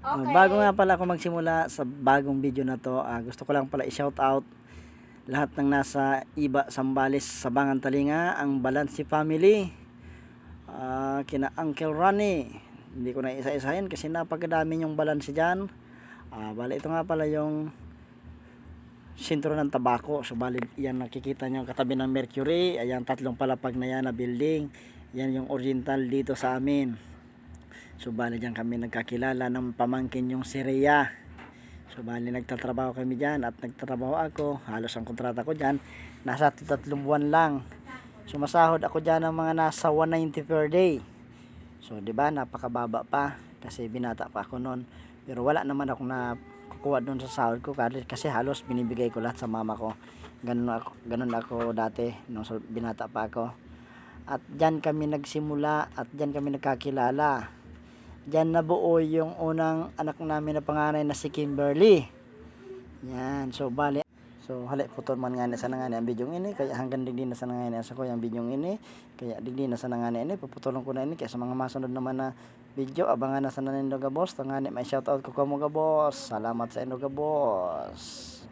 Bago nga pala ako magsimula sa bagong video na to, gusto ko lang pala i-shout out lahat ng nasa Iba, Sambales, Sabangan, Talinga, ang Balansi family, kina Uncle Ronnie. Hindi ko na isa-isahin kasi napakadami yung balansi dyan. Bali ito nga pala yung sentro ng tabako. So bali yan, nakikita nyo katabi ng Mercury. Ayan, tatlong palapag na yan na building. Yan yung oriental dito sa amin. So bali dyan kami nagkakilala ng pamangkin yung si Rhea. So bali nagtatrabaho kami dyan at nagtatrabaho ako. Halos ang kontrata ko dyan nasa 3 buwan lang. Sumasahod ako dyan ng mga nasa 190 per day. So di ba napakababa pa kasi binata pa ako noon. Pero wala naman ako na kukuha doon sa sahod ko kasi halos binibigay ko lahat sa mama ko. Ganun ako dati nung binata pa ako. At dyan kami nagsimula at dyan kami nagkakilala. Diyan nabuo yung unang anak namin na panganay na si Kimberly. Yan. So bali. So hali putol man nga sa nangani ang bidyong ini kaya hanggang digdi na sa nangani sa ko yung bidyong ini. Kaya digdi na sa nangani ini puputulon ko na ini kaya sa mga masunod naman na video abangan na sa nanindo ga boss. Tangani may shoutout ko kamo ga boss. Salamat sa inyo ga boss.